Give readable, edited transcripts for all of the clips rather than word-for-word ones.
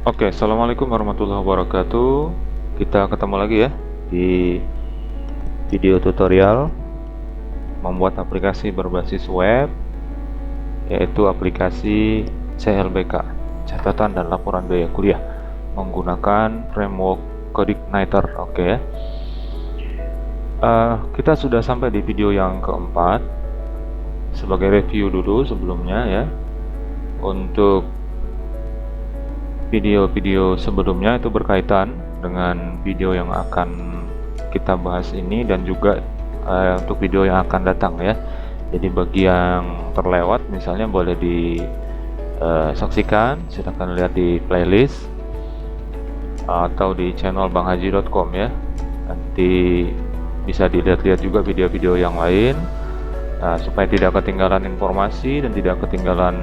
Oke, assalamualaikum warahmatullahi wabarakatuh. Kita ketemu lagi ya di video tutorial membuat aplikasi berbasis web, yaitu aplikasi CLBK, catatan dan laporan biaya kuliah, menggunakan framework CodeIgniter. Oke ya. Kita sudah sampai di video yang keempat. Sebagai review dulu sebelumnya ya, untuk video-video sebelumnya itu berkaitan dengan video yang akan kita bahas ini dan juga untuk video yang akan datang ya. Jadi bagi yang terlewat misalnya boleh disaksikan, silahkan lihat di playlist atau di channel banghaji.com ya. Nanti bisa dilihat-lihat juga video-video yang lain supaya tidak ketinggalan informasi dan tidak ketinggalan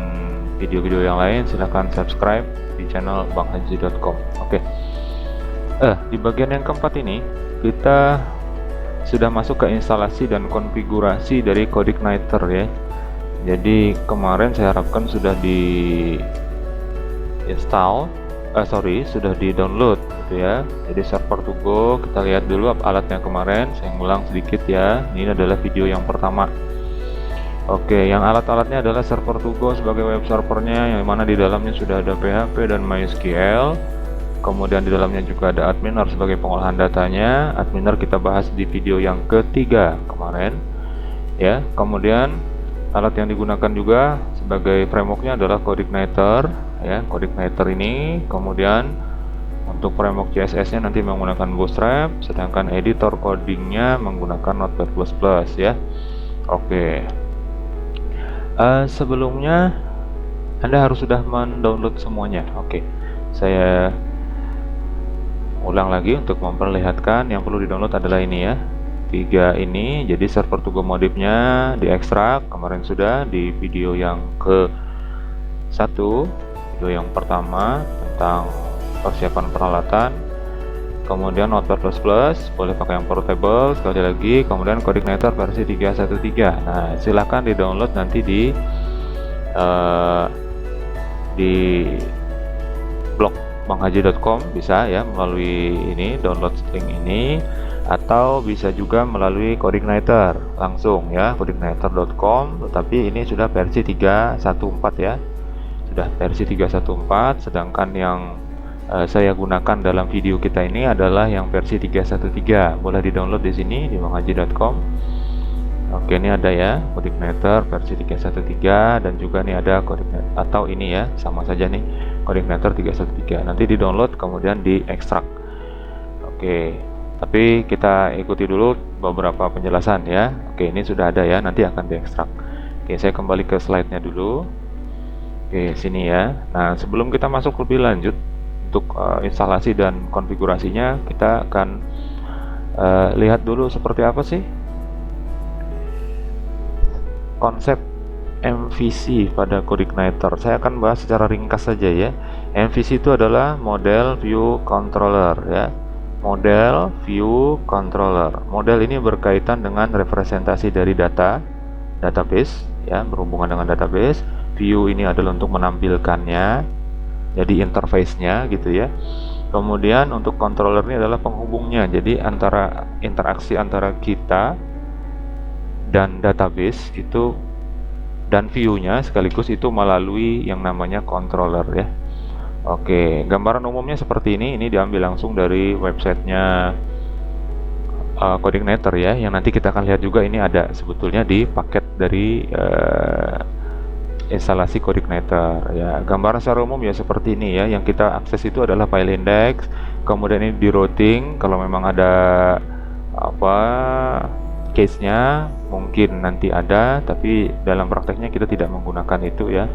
video-video yang lain. Silahkan subscribe di channel banghaji.com. Oke. Di bagian yang keempat ini kita sudah masuk ke instalasi dan konfigurasi dari CodeIgniter ya. Jadi kemarin saya harapkan sudah di install, sudah di download gitu ya. Jadi server to go, kita lihat dulu alatnya kemarin. Saya ngulang sedikit ya. Ini adalah video yang pertama. Oke, yang alat-alatnya adalah server to go sebagai web servernya, yang mana di dalamnya sudah ada PHP dan MySQL. Kemudian di dalamnya juga ada adminer sebagai pengolahan datanya. Adminer kita bahas di video yang ketiga kemarin ya. Kemudian alat yang digunakan juga sebagai frameworknya adalah CodeIgniter ya. CodeIgniter ini kemudian untuk framework CSS nya nanti menggunakan Bootstrap, sedangkan editor codingnya menggunakan Notepad++ ya. Oke. Sebelumnya Anda harus sudah mendownload semuanya. Oke, saya ulang lagi untuk memperlihatkan. Yang perlu didownload adalah ini ya, 3 ini. Jadi server to go modifnya diekstrak kemarin sudah di video yang ke-1, video yang pertama tentang persiapan peralatan. Kemudian Notepad++ boleh pakai yang portable sekali lagi. Kemudian CodeIgniter versi 3.1.3. Nah, silahkan di-download nanti di blog banghaji.com bisa ya, melalui ini download link ini, atau bisa juga melalui CodeIgniter langsung ya, CodeIgniter.com. Tetapi ini sudah versi 3.1.4 ya, sudah versi 3.1.4. Sedangkan yang saya gunakan dalam video kita ini adalah yang versi 3.1.3. Boleh di-download di sini di banghaji.com. Oke, ini ada ya CodeIgniter versi 3.1.3 dan juga ini ada CodeIgniter, atau ini ya sama saja nih, CodeIgniter 3.1.3. Nanti di-download kemudian diekstrak. Oke, tapi kita ikuti dulu beberapa penjelasan ya. Oke, ini sudah ada ya, nanti akan diekstrak. Oke, saya kembali ke slide-nya dulu. Oke, sini ya. Nah, sebelum kita masuk lebih lanjut untuk instalasi dan konfigurasinya, kita akan lihat dulu seperti apa sih konsep MVC pada CodeIgniter. Saya akan bahas secara ringkas saja ya. MVC itu adalah Model View Controller ya. Model View Controller. Model ini berkaitan dengan representasi dari database ya, berhubungan dengan database. View ini adalah untuk menampilkannya, jadi interface-nya gitu ya. Kemudian untuk controller ini adalah penghubungnya, jadi antara interaksi antara kita dan database itu, dan view-nya sekaligus itu melalui yang namanya controller ya. Oke, gambaran umumnya seperti ini diambil langsung dari websitenya CodeIgniter ya, yang nanti kita akan lihat juga ini ada sebetulnya di paket dari instalasi CodeIgniter ya. Gambaran secara umum ya seperti ini ya. Yang kita akses itu adalah file index, kemudian ini di routing kalau memang ada case-nya mungkin nanti ada, tapi dalam prakteknya kita tidak menggunakan itu ya.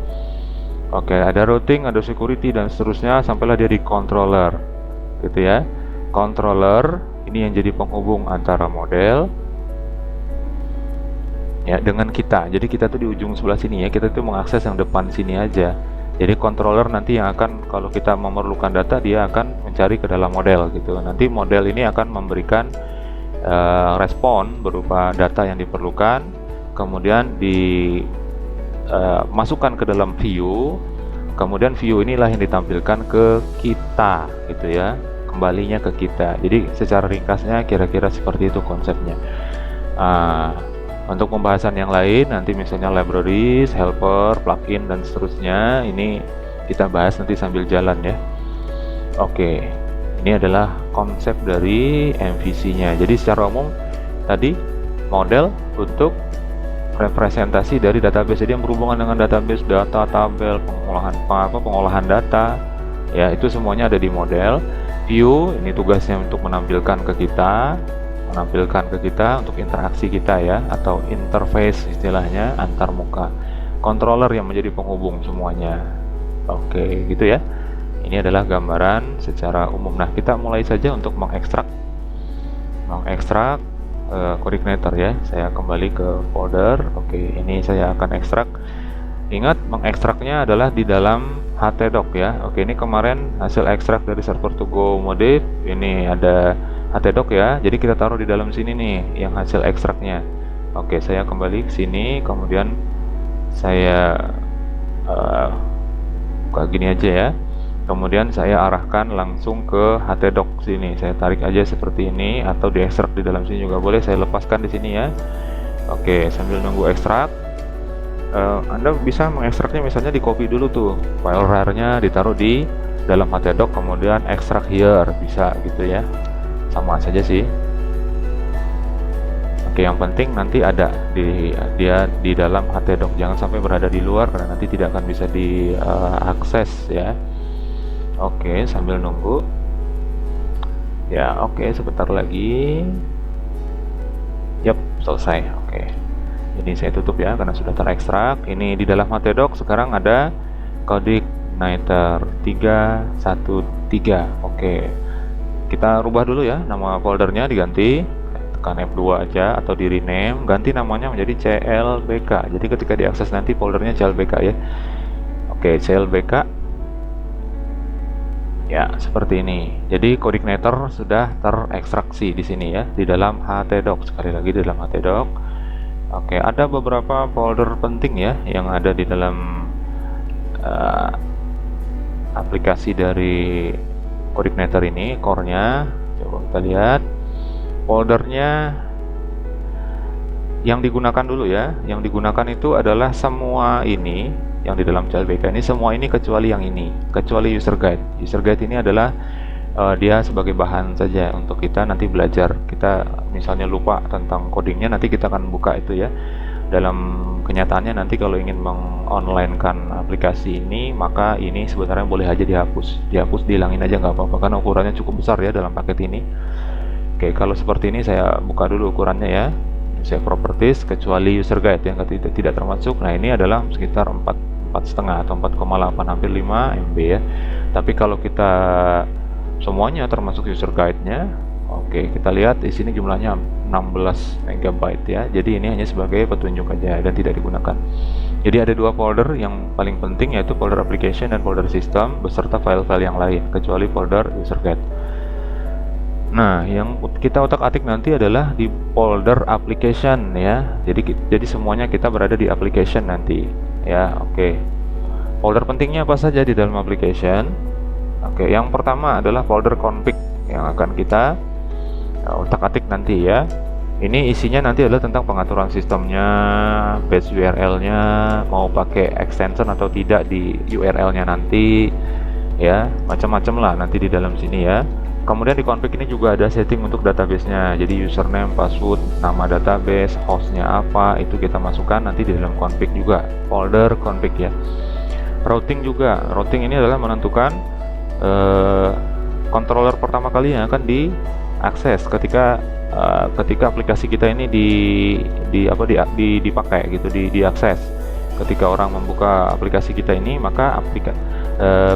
Oke, ada routing, ada security dan seterusnya sampailah dia di controller gitu ya. Controller ini yang jadi penghubung antara model ya dengan kita. Jadi kita tuh di ujung sebelah sini ya, kita tuh mengakses yang depan sini aja. Jadi controller nanti yang akan, kalau kita memerlukan data, dia akan mencari ke dalam model gitu. Nanti model ini akan memberikan respon berupa data yang diperlukan, kemudian dimasukkan ke dalam view. kemudian view inilah yang ditampilkan ke kita gitu ya, kembalinya ke kita. Jadi secara ringkasnya kira-kira seperti itu konsepnya. Untuk pembahasan yang lain nanti misalnya libraries, helper, plugin dan seterusnya, ini kita bahas nanti sambil jalan ya. Oke, ini adalah konsep dari MVC-nya. Jadi secara umum tadi model untuk representasi dari database, jadi yang berhubungan dengan database, data, tabel, pengolahan data, ya itu semuanya ada di model. View ini tugasnya untuk menampilkan ke kita untuk interaksi kita ya, atau interface istilahnya antar muka. Controller yang menjadi penghubung semuanya. Oke, gitu ya. Ini adalah gambaran secara umum. Nah, kita mulai saja untuk mengekstrak coordinator ya. Saya kembali ke folder. Oke, ini saya akan ekstrak. Ingat, mengekstraknya adalah di dalam htdoc ya. Oke, ini kemarin hasil ekstrak dari server to go modif. Ini ada htdoc ya. Jadi kita taruh di dalam sini nih yang hasil ekstraknya. Oke, saya kembali ke sini, kemudian saya buka gini aja ya. Kemudian saya arahkan langsung ke htdoc sini. Saya tarik aja seperti ini, atau diekstrak di dalam sini juga boleh. Saya lepaskan di sini ya. Oke, sambil nunggu ekstrak, Anda bisa mengekstraknya misalnya di copy dulu tuh file rar-nya, ditaruh di dalam htdoc, kemudian ekstrak here, bisa gitu ya. Sama saja sih. Oke, yang penting nanti ada dia di dalam htdoc, jangan sampai berada di luar karena nanti tidak akan bisa diakses ya. Oke, sambil nunggu ya. Oke, sebentar lagi. Yap, selesai. Oke, ini saya tutup ya karena sudah terekstrak. Ini di dalam htdoc sekarang ada coordinator 313. Oke, kita rubah dulu ya, nama foldernya diganti, tekan F2 aja atau di rename, ganti namanya menjadi CLBK. Jadi ketika diakses nanti foldernya CLBK ya. Oke, CLBK ya, seperti ini. Jadi coordinator sudah terekstraksi di sini ya, di dalam htdoc. Sekali lagi di dalam htdoc. Oke, ada beberapa folder penting ya yang ada di dalam aplikasi dari coordinator ini, core-nya. Coba kita lihat foldernya yang digunakan dulu ya. Yang digunakan itu adalah semua ini yang di dalam CLBK ini, semua ini kecuali yang ini, kecuali user guide. User guide ini adalah dia sebagai bahan saja untuk kita nanti belajar. Kita misalnya lupa tentang codingnya, nanti kita akan buka itu ya. Dalam kenyataannya nanti kalau ingin mengonlinekan aplikasi ini, maka ini sebenarnya boleh aja dihapus, dihilangin aja nggak apa-apa karena ukurannya cukup besar ya dalam paket ini. Oke, kalau seperti ini saya buka dulu ukurannya ya. Saya properties kecuali user guide yang tidak termasuk. Nah, ini adalah sekitar 4,5 atau 4,8, hampir 5 MB ya. Tapi kalau kita semuanya termasuk user guide-nya, oke, kita lihat di sini jumlahnya 16 MB ya. Jadi ini hanya sebagai petunjuk aja dan tidak digunakan. Jadi ada dua folder yang paling penting, yaitu folder application dan folder system beserta file-file yang lain kecuali folder user guide. Nah, yang kita otak-atik nanti adalah di folder application ya. Jadi semuanya kita berada di application nanti ya. Oke. Folder pentingnya apa saja di dalam application? Oke, yang pertama adalah folder config yang akan kita otak-atik nanti ya. Ini isinya nanti adalah tentang pengaturan sistemnya, base URL-nya, mau pakai extension atau tidak di URL-nya nanti ya, macam-macam lah nanti di dalam sini ya. Kemudian di config ini juga ada setting untuk database-nya. Jadi username, password, nama database, hostnya apa, itu kita masukkan nanti di dalam config juga. Folder config ya. Routing juga. Routing ini adalah menentukan controller pertama kali yang akan diakses ketika aplikasi kita ini dipakai gitu, diakses. Ketika orang membuka aplikasi kita ini, maka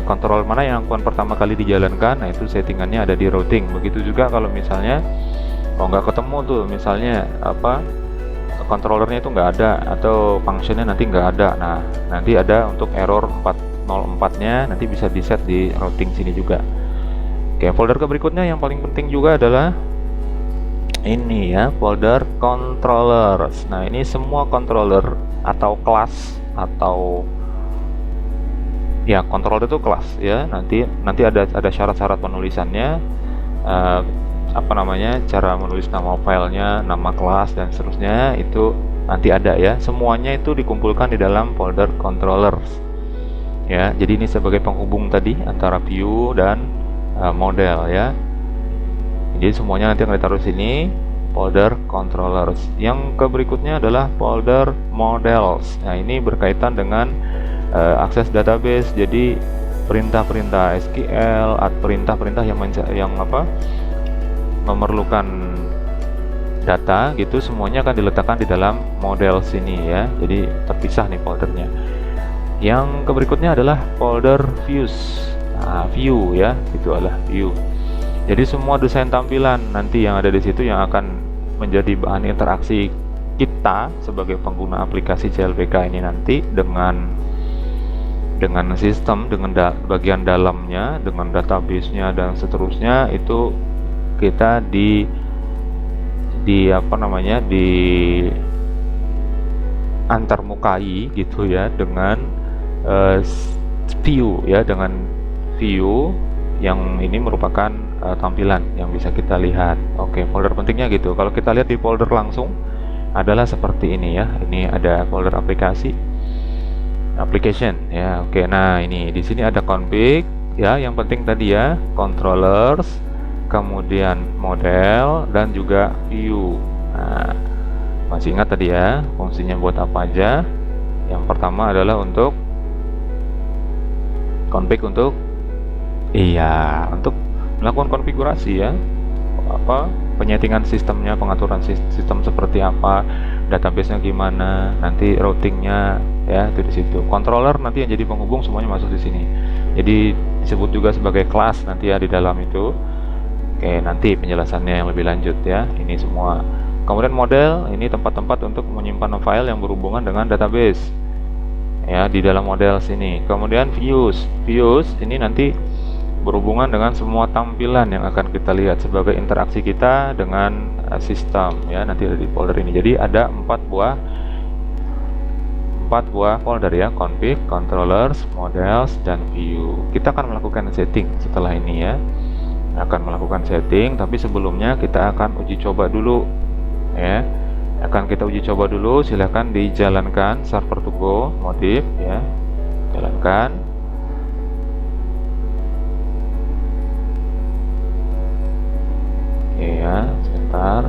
kontrol mana yang akan pertama kali dijalankan, nah itu settingannya ada di routing. Begitu juga kalau misalnya nggak ketemu tuh, misalnya controllernya itu nggak ada atau functionnya nanti nggak ada, nah nanti ada untuk error 404 nya nanti bisa di set di routing sini juga. Oke, folder berikutnya yang paling penting juga adalah ini ya, folder controllers. Nah, ini semua controller atau kelas atau Ya, controller itu kelas ya. Nanti ada syarat-syarat penulisannya, apa namanya, cara menulis nama filenya, nama kelas dan seterusnya itu nanti ada ya. Semuanya itu dikumpulkan di dalam folder controllers. Ya, jadi ini sebagai penghubung tadi antara view dan model ya. Jadi semuanya nanti akan ditaruh sini, folder controllers. Yang berikutnya adalah folder models. Nah, ini berkaitan dengan akses database. Jadi perintah-perintah SQL atau perintah-perintah yang memerlukan data gitu, semuanya akan diletakkan di dalam model sini ya. Jadi terpisah nih foldernya. Yang berikutnya adalah folder views. Nah, view ya, itu adalah view. Jadi semua desain tampilan nanti yang ada di situ yang akan menjadi bahan interaksi kita sebagai pengguna aplikasi CLBK ini nanti dengan sistem, dengan bagian dalamnya, dengan database-nya dan seterusnya, itu kita di antarmukai gitu ya dengan view ya, dengan view yang ini merupakan tampilan yang bisa kita lihat. Oke, folder pentingnya gitu. Kalau kita lihat di folder langsung adalah seperti ini ya. Ini ada folder application ya. Oke, nah ini di sini ada config ya. Yang penting tadi ya, controllers, kemudian model dan juga view. Nah, masih ingat tadi ya fungsinya buat apa aja? Yang pertama adalah untuk config, untuk melakukan konfigurasi ya, penyetingan sistemnya, pengaturan sistem seperti apa, database-nya gimana, nanti routingnya ya itu di situ. Controller nanti yang jadi penghubung semuanya masuk di sini. Jadi disebut juga sebagai kelas nanti ya di dalam itu. Oke, nanti penjelasannya yang lebih lanjut ya. Ini semua. Kemudian model, ini tempat-tempat untuk menyimpan file yang berhubungan dengan database. Ya, di dalam model sini. Kemudian views ini nanti berhubungan dengan semua tampilan yang akan kita lihat sebagai interaksi kita dengan sistem ya, nanti ada di folder ini. Jadi ada 4 buah folder ya, config, controllers, models, dan view. Kita akan melakukan setting setelah ini ya. Tapi sebelumnya kita akan uji coba dulu ya. Kita uji coba dulu, silahkan dijalankan server to go modif ya, jalankan. Oke ya, sebentar.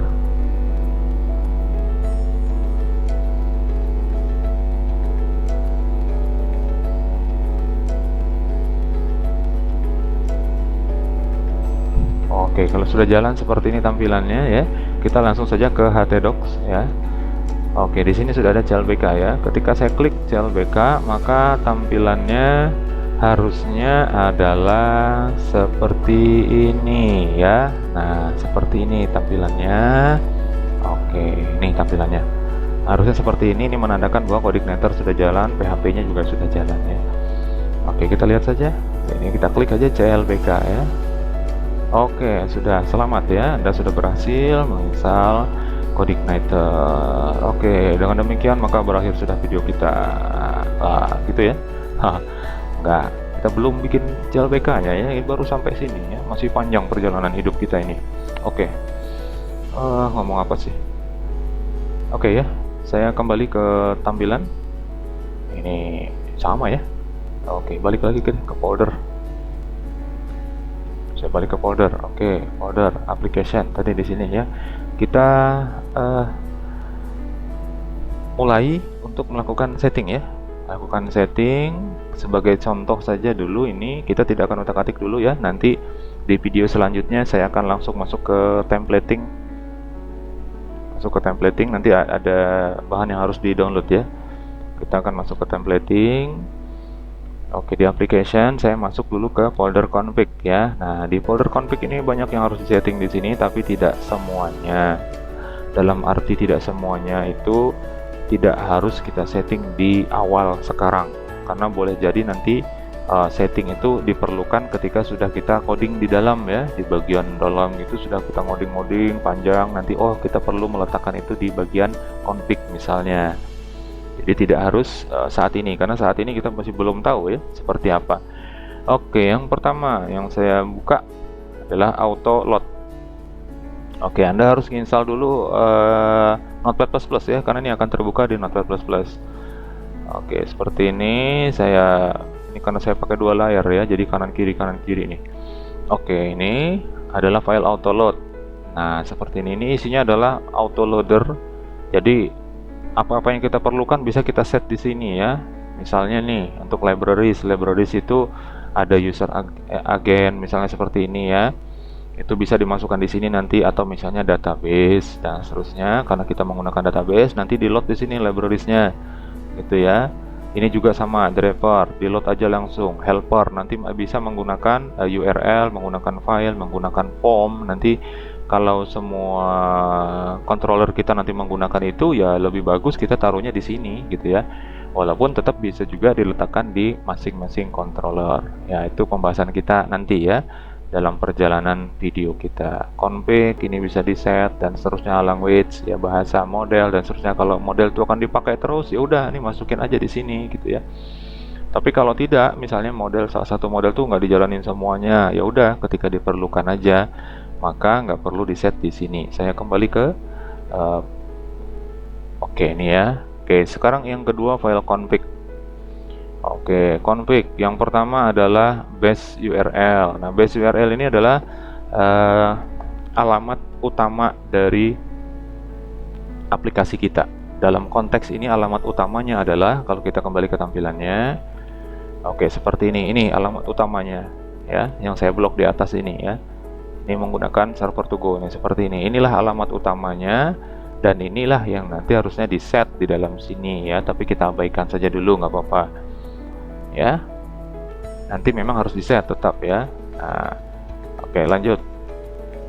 Oke, kalau sudah jalan seperti ini tampilannya ya, kita langsung saja ke htdocs ya. Oke, di sini sudah ada CLBK ya. Ketika saya klik CLBK, maka tampilannya harusnya adalah seperti ini ya. Nah, seperti ini tampilannya. Oke, ini tampilannya. Harusnya seperti ini. Ini menandakan bahwa coordinator sudah jalan, PHP-nya juga sudah jalan ya. Oke, kita lihat saja. Ini kita klik aja CLBK ya. Oke, sudah selamat ya. Anda sudah berhasil menginstal Coordinator. Oke, dengan demikian maka berakhir sudah video kita. Gitu ya. Enggak, kita belum bikin CLBK-nya ya. Ini baru sampai sini ya. Masih panjang perjalanan hidup kita ini. Oke. Ngomong apa sih? Oke ya. Saya kembali ke tampilan. Ini sama ya. Oke, balik lagi ke folder. Saya balik ke folder. Oke, folder application tadi di sini ya. Kita mulai untuk melakukan setting ya. Lakukan setting sebagai contoh saja dulu. Ini kita tidak akan utak-atik dulu ya. Nanti di video selanjutnya saya akan langsung masuk ke templating. Nanti ada bahan yang harus di-download ya. Kita akan masuk ke templating. Oke, di application saya masuk dulu ke folder config ya. Nah, di folder config ini banyak yang harus disetting di sini, tapi tidak semuanya. Dalam arti tidak semuanya itu tidak harus kita setting di awal sekarang, karena boleh jadi nanti setting itu diperlukan ketika sudah kita coding di dalam ya. Di bagian dalam itu sudah kita ngoding panjang, nanti kita perlu meletakkan itu di bagian config misalnya. Jadi tidak harus saat ini, karena saat ini kita masih belum tahu ya seperti apa. Oke, yang pertama yang saya buka adalah auto load. Oke, Anda harus install dulu Notepad++ ya, karena ini akan terbuka di Notepad++. Oke, seperti ini. Ini karena saya pakai dua layar ya, jadi kanan kiri nih. Oke, ini adalah file auto load. Nah, seperti ini. Ini isinya adalah autoloader. Jadi apa-apa yang kita perlukan bisa kita set di sini ya. Misalnya nih untuk libraries itu ada user agent misalnya seperti ini ya. Itu bisa dimasukkan di sini nanti, atau misalnya database dan seterusnya. Karena kita menggunakan database, nanti di load di sini librariesnya gitu ya. Ini juga sama, driver di load aja langsung. Helper nanti bisa menggunakan URL, menggunakan file, menggunakan form. Nanti kalau semua controller kita nanti menggunakan itu, ya lebih bagus kita taruhnya di sini gitu ya. Walaupun tetap bisa juga diletakkan di masing-masing controller. Ya, itu pembahasan kita nanti ya dalam perjalanan video kita. Config ini bisa di set dan seterusnya, language ya, bahasa, model dan seterusnya. Kalau model itu akan dipakai terus, ya udah ini masukin aja di sini gitu ya. Tapi kalau tidak, misalnya salah satu model tuh nggak dijalanin semuanya, ya udah ketika diperlukan aja, maka nggak perlu di set di sini. Saya kembali ke oke ini ya. Oke, sekarang yang kedua file config. Oke, config yang pertama adalah base URL. Nah, base URL ini adalah alamat utama dari aplikasi kita. Dalam konteks ini alamat utamanya adalah, kalau kita kembali ke tampilannya, oke seperti ini. Ini alamat utamanya ya, yang saya blok di atas ini ya. Ini menggunakan server to go nih, seperti ini. Inilah alamat utamanya, dan inilah yang nanti harusnya di set di dalam sini ya. Tapi kita abaikan saja dulu, nggak apa-apa ya. Nanti memang harus di set tetap ya. Nah, oke lanjut.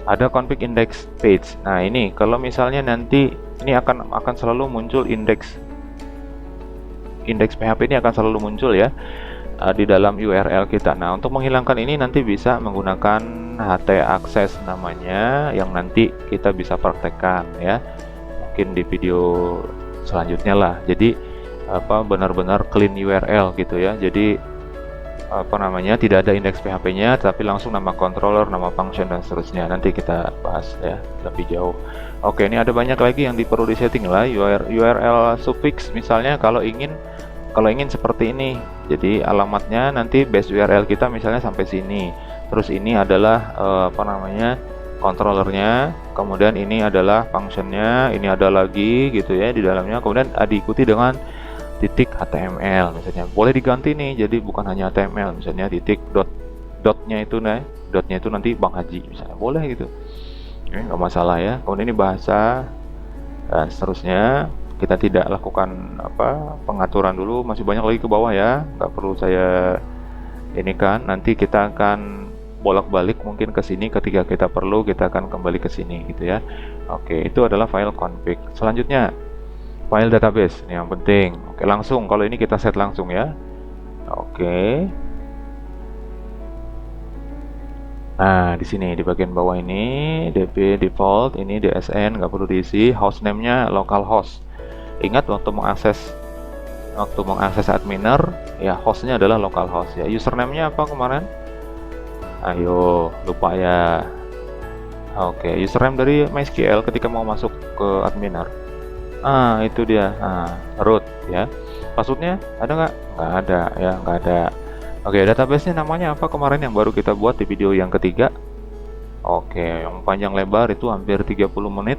Ada config index page. Nah ini kalau misalnya nanti ini akan selalu muncul indeks PHP ini akan selalu muncul ya di dalam URL kita. Nah, untuk menghilangkan ini nanti bisa menggunakan htaccess namanya, yang nanti kita bisa praktekkan ya, mungkin di video selanjutnya lah. Jadi benar-benar clean URL gitu ya. Jadi tidak ada indeks PHP-nya, tapi langsung nama controller, nama function dan seterusnya. Nanti kita bahas ya lebih jauh. Oke, ini ada banyak lagi yang perlu disetting lah. URL suffix misalnya kalau ingin seperti ini. Jadi alamatnya nanti base URL kita misalnya sampai sini. Terus ini adalah controllernya, kemudian ini adalah functionnya, ini ada lagi gitu ya di dalamnya. Kemudian diikuti dengan titik HTML misalnya. Boleh diganti nih, jadi bukan hanya HTML, misalnya titik dotnya itu nanti Bang Haji misalnya, boleh gitu. Ini nggak masalah ya. Kemudian ini bahasa dan seterusnya. Kita tidak lakukan pengaturan dulu, masih banyak lagi ke bawah ya, nggak perlu saya ini kan. Nanti kita akan bolak-balik mungkin ke sini, ketika kita perlu kita akan kembali ke sini gitu ya. Oke, itu adalah file config. Selanjutnya file database, ini yang penting. Oke, langsung kalau ini kita set langsung ya. Oke. Nah, di sini di bagian bawah ini DB default, ini DSN nggak perlu diisi, hostname-nya localhost. Ingat waktu mengakses adminer ya, hostnya adalah localhost ya. Username-nya apa kemarin? Ayo, lupa ya. Oke, username dari MySQL ketika mau masuk ke adminer. Itu dia. Root ya. Passwordnya ada nggak? Nggak ada ya, nggak ada. Oke, database-nya namanya apa kemarin yang baru kita buat di video yang ketiga? Oke, yang panjang lebar itu hampir 30 menit.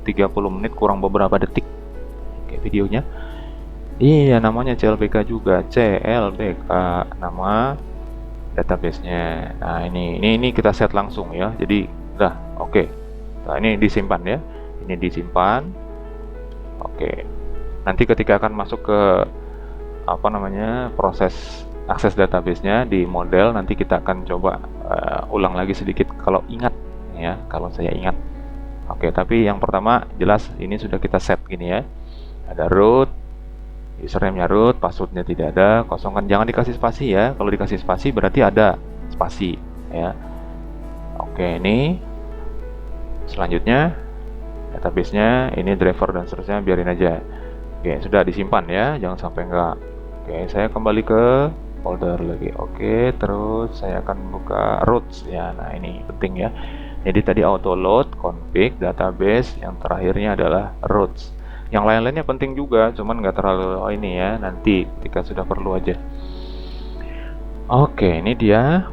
30 menit kurang beberapa detik. Oke, videonya. Iya, namanya CLBK juga. CLBK nama database-nya. Nah, ini kita set langsung ya. Jadi udah oke. Nah, ini disimpan ya. Ini disimpan. Oke. Nanti ketika akan masuk ke proses akses database-nya di model, nanti kita akan coba ulang lagi sedikit kalau ingat ya, kalau saya ingat. Oke, tapi yang pertama jelas ini sudah kita set gini ya. Ada root, username-nya root, passwordnya tidak ada, kosongkan, jangan dikasih spasi ya. Kalau dikasih spasi berarti ada spasi ya. Oke, ini selanjutnya database-nya, ini driver dan seterusnya biarin aja. Oke, sudah disimpan ya, jangan sampai enggak. Oke, saya kembali ke folder lagi. Oke, terus saya akan buka roots ya. Nah, ini penting ya. Jadi tadi auto load, config, database, yang terakhirnya adalah roots. Yang lain-lainnya penting juga, cuman nggak terlalu ini ya, nanti ketika sudah perlu aja. Oke, ini dia.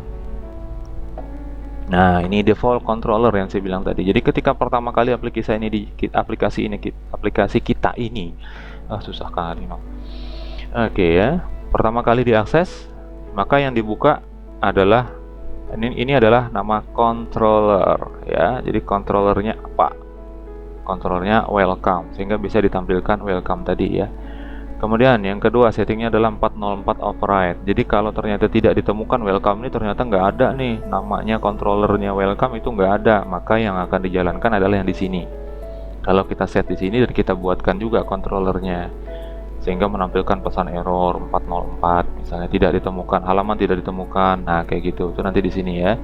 Nah, ini default controller yang saya bilang tadi. Jadi ketika pertama kali aplikasi kita ini, susah kali no. Oke ya, pertama kali diakses, maka yang dibuka adalah ini adalah nama controller ya. Jadi controllernya apa? Controllernya welcome, sehingga bisa ditampilkan welcome tadi ya. Kemudian yang kedua settingnya adalah 404 override. Jadi kalau ternyata tidak ditemukan welcome ini, ternyata nggak ada nih namanya controllernya welcome, itu nggak ada, maka yang akan dijalankan adalah yang di sini. Kalau kita set di sini dan kita buatkan juga controllernya, sehingga menampilkan pesan error 404 misalnya, tidak ditemukan, halaman tidak ditemukan. Nah kayak gitu, itu nanti di sini ya.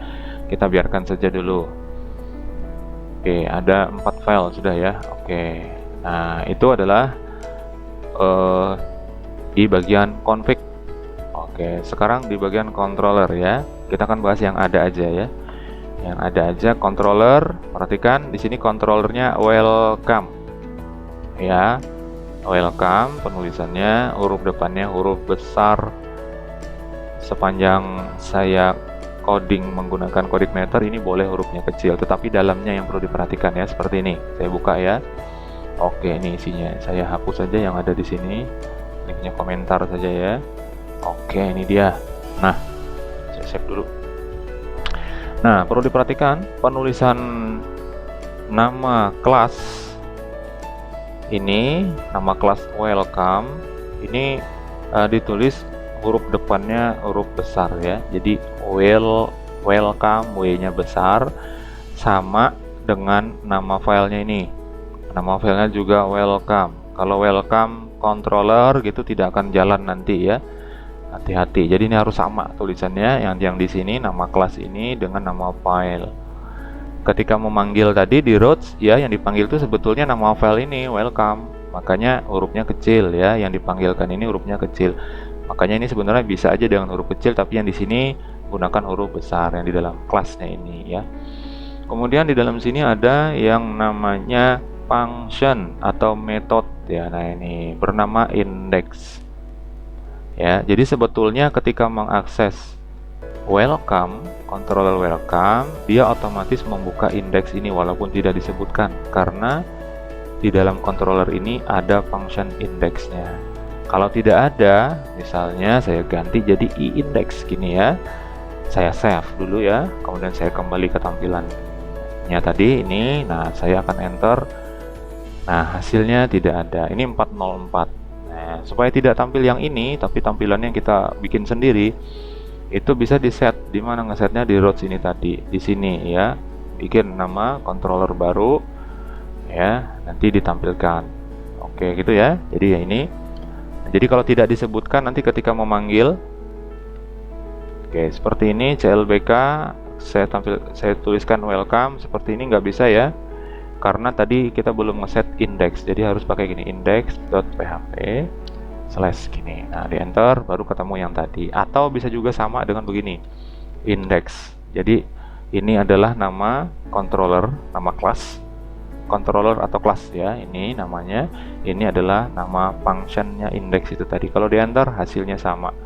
Kita biarkan saja dulu. Oke, ada 4 file sudah ya. Oke, nah itu adalah di bagian config. Oke, sekarang di bagian controller ya. Kita akan bahas yang ada aja ya. Yang ada aja controller. Perhatikan di sini controllernya welcome. Ya. Welcome, penulisannya huruf depannya huruf besar. Sepanjang saya coding menggunakan coding meter, ini boleh hurufnya kecil, tetapi dalamnya yang perlu diperhatikan ya, seperti ini. Saya buka ya. Oke, ini isinya. Saya hapus saja yang ada di sini. Linknya komentar saja ya. Oke, ini dia. Nah, saya save dulu. Nah, perlu diperhatikan penulisan nama kelas ini, nama kelas welcome ini ditulis huruf depannya huruf besar ya. Jadi welcome, W-nya besar, sama dengan nama filenya ini. Nama filenya juga welcome. Kalau welcome controller gitu tidak akan jalan nanti ya. Hati-hati. Jadi ini harus sama tulisannya, yang di sini nama kelas ini dengan nama file. Ketika memanggil tadi di routes ya, yang dipanggil itu sebetulnya nama file ini welcome. Makanya hurufnya kecil ya, yang dipanggilkan ini hurufnya kecil. Makanya ini sebenarnya bisa aja dengan huruf kecil, tapi yang di sini gunakan huruf besar yang di dalam kelasnya ini ya. Kemudian di dalam sini ada yang namanya function atau method ya. Nah, ini bernama index ya. Jadi sebetulnya ketika mengakses welcome, controller welcome, dia otomatis membuka index ini walaupun tidak disebutkan, karena di dalam controller ini ada function indexnya. Kalau tidak ada, misalnya saya ganti jadi i-index gini ya, saya save dulu ya, kemudian saya kembali ke tampilannya tadi ini. Nah, saya akan enter. Nah, hasilnya tidak ada. Ini 404. Nah, supaya tidak tampil yang ini, tapi tampilannya kita bikin sendiri, itu bisa di set. Di mana ngesetnya? Di routes ini tadi, di sini ya. Bikin nama controller baru ya, nanti ditampilkan. Oke, gitu ya. Jadi ya ini. Jadi kalau tidak disebutkan nanti ketika memanggil, oke, seperti ini CLBK saya tuliskan welcome seperti ini, nggak bisa ya. Karena tadi kita belum ngeset index, jadi harus pakai gini, index.php slash gini. Nah, di enter baru ketemu yang tadi. Atau bisa juga sama dengan begini, index. Jadi ini adalah nama controller, nama kelas controller atau kelas ya, ini namanya. Ini adalah nama functionnya index itu tadi. Kalau di enter hasilnya sama,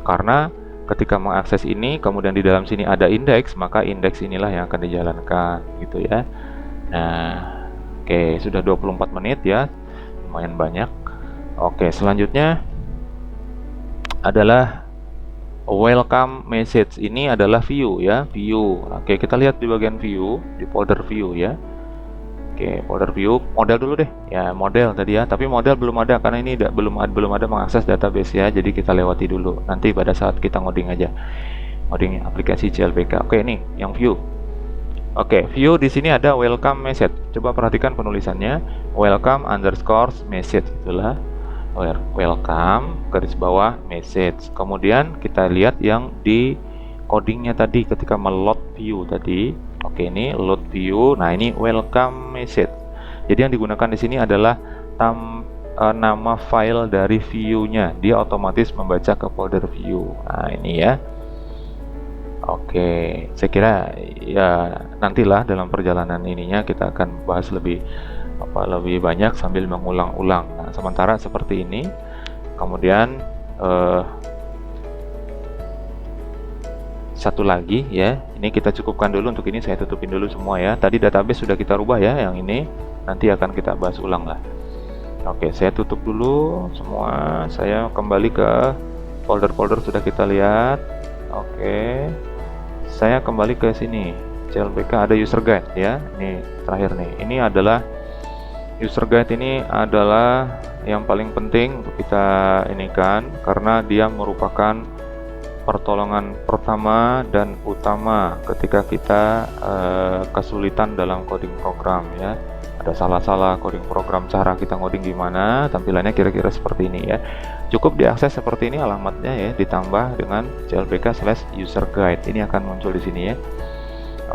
karena ketika mengakses ini kemudian di dalam sini ada index, maka index inilah yang akan dijalankan gitu ya. Nah, oke, sudah 24 menit ya, lumayan banyak. Oke, selanjutnya adalah welcome message. Ini adalah view ya, view. Oke, kita lihat di bagian view, di folder view ya. Oke, folder view, model dulu deh ya, model tadi ya. Tapi model belum ada karena ini belum ada mengakses database ya. Jadi kita lewati dulu. Nanti pada saat kita ngoding aja, ngoding aplikasi CLBK. Oke, ini yang view. Oke, view di sini ada welcome message. Coba perhatikan penulisannya, welcome underscore message, itulah welcome garis bawah message. Kemudian kita lihat yang di codingnya tadi ketika meload view tadi. Oke, ini load view. Nah, ini welcome message. Jadi yang digunakan di sini adalah nama file dari view-nya, dia otomatis membaca ke folder view. Nah ini ya. Oke, saya kira ya nantilah dalam perjalanan ininya kita akan bahas lebih banyak sambil mengulang-ulang. Nah, sementara seperti ini. Kemudian satu lagi ya, ini kita cukupkan dulu. Untuk ini saya tutupin dulu semua ya. Tadi database sudah kita rubah ya, yang ini nanti akan kita bahas ulang lah. Oke, saya tutup dulu semua. Saya kembali ke folder-folder sudah kita lihat. Oke, saya kembali ke sini. CLBK ada user guide ya. Ini terakhir nih. Ini adalah user guide, ini adalah yang paling penting untuk kita ini kan, karena dia merupakan pertolongan pertama dan utama ketika kita kesulitan dalam coding program ya. Ada salah-salah coding program, cara kita ngoding gimana, tampilannya kira-kira seperti ini ya. Cukup diakses seperti ini alamatnya ya, ditambah dengan clbk/user guide. Ini akan muncul di sini ya.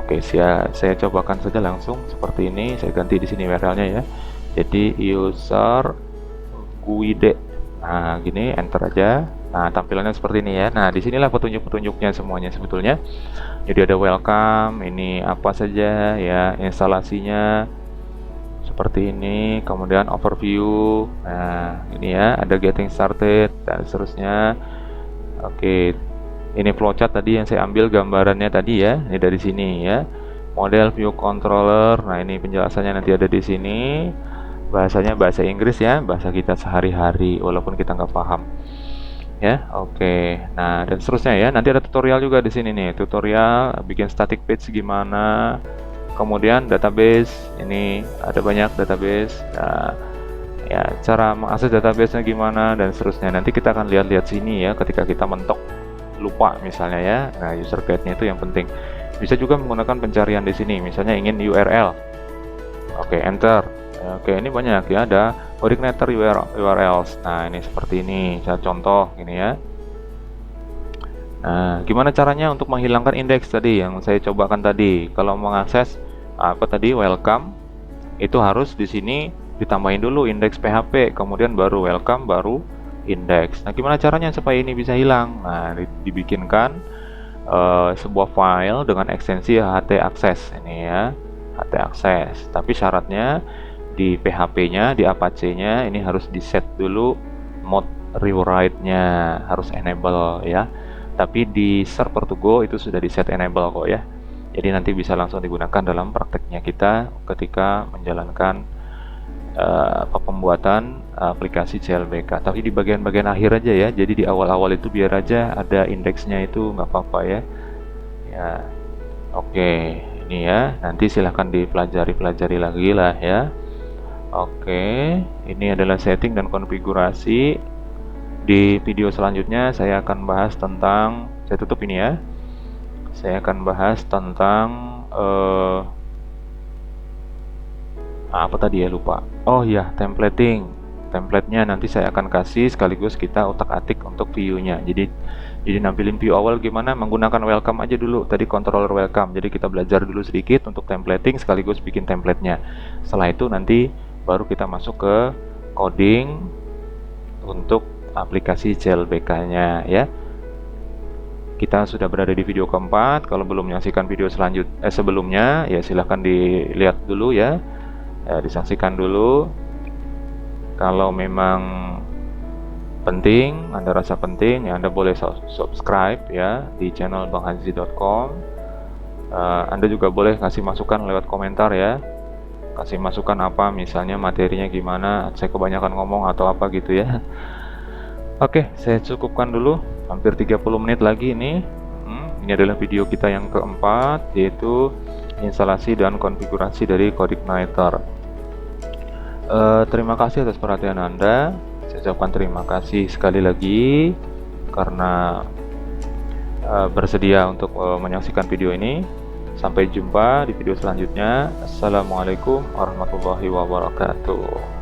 Oke, saya cobakan saja langsung seperti ini. Saya ganti di sini URL-nya ya. Jadi user guide. Nah, gini, enter aja. Nah, tampilannya seperti ini ya. Nah, disinilah petunjuk-petunjuknya semuanya sebetulnya. Jadi ada welcome, ini apa saja ya, instalasinya seperti ini, kemudian overview. Nah, ini ya, ada getting started dan seterusnya. Oke, ini flowchart tadi yang saya ambil gambarannya tadi ya. Ini dari sini ya. Model view controller. Nah, ini penjelasannya nanti ada di sini. Bahasanya bahasa Inggris ya, bahasa kita sehari-hari walaupun kita nggak paham. Ya, oke. Nah, dan seterusnya ya. Nanti ada tutorial juga di sini nih. Tutorial bikin static page gimana. Kemudian database. Ini ada banyak database. Nah, ya, cara mengakses database-nya gimana dan seterusnya. Nanti kita akan lihat-lihat sini ya ketika kita mentok lupa misalnya ya. Nah, user guide-nya itu yang penting. Bisa juga menggunakan pencarian di sini. Misalnya ingin URL. Oke, enter. Oke, ini banyak ya, ada coordinator URLs. Nah, ini seperti ini, saya contoh gini ya. Nah, gimana caranya untuk menghilangkan indeks tadi yang saya cobakan tadi? Kalau mengakses apa tadi, welcome, itu harus di sini ditambahin dulu indeks PHP, kemudian baru welcome, baru indeks. Nah, gimana caranya supaya ini bisa hilang? Nah, dibikinkan sebuah file dengan ekstensi htaccess ini ya, htaccess. Tapi syaratnya di PHP-nya, di Apache-nya ini harus di set dulu mode rewrite-nya, harus enable ya. Tapi di Server2Go itu sudah di set enable kok ya. Jadi nanti bisa langsung digunakan dalam prakteknya kita ketika menjalankan pembuatan aplikasi CLBK. Tapi di bagian-bagian akhir aja ya. Jadi di awal-awal itu biar aja ada indeksnya, itu nggak apa-apa ya. Ya, oke, ini ya. Nanti silahkan dipelajari lagi lah ya. Oke, ini adalah setting dan konfigurasi. Di video selanjutnya saya akan bahas tentang, saya tutup ini ya. Saya akan bahas tentang apa tadi ya, lupa. Oh ya, templating. Template-nya nanti saya akan kasih sekaligus kita utak-atik untuk view-nya. Jadi nampilin view awal gimana, menggunakan welcome aja dulu. Tadi controller welcome. Jadi kita belajar dulu sedikit untuk templating sekaligus bikin template-nya. Setelah itu nanti baru kita masuk ke coding untuk aplikasi CLBK-nya ya. Kita sudah berada di video keempat. Kalau belum menyaksikan video sebelumnya ya silahkan dilihat dulu ya. Disaksikan dulu. Kalau memang penting, Anda rasa penting ya, Anda boleh subscribe ya di channel banghaji.com. Anda juga boleh kasih masukan lewat komentar ya. Kasih masukan apa, misalnya materinya gimana, saya kebanyakan ngomong atau apa gitu ya. Oke, saya cukupkan dulu, hampir 30 menit lagi ini. Ini adalah video kita yang keempat, yaitu instalasi dan konfigurasi dari CodeIgniter. Terima kasih atas perhatian Anda. Saya ucapkan terima kasih sekali lagi karena bersedia untuk menyaksikan video ini. Sampai jumpa di video selanjutnya. Assalamualaikum warahmatullahi wabarakatuh.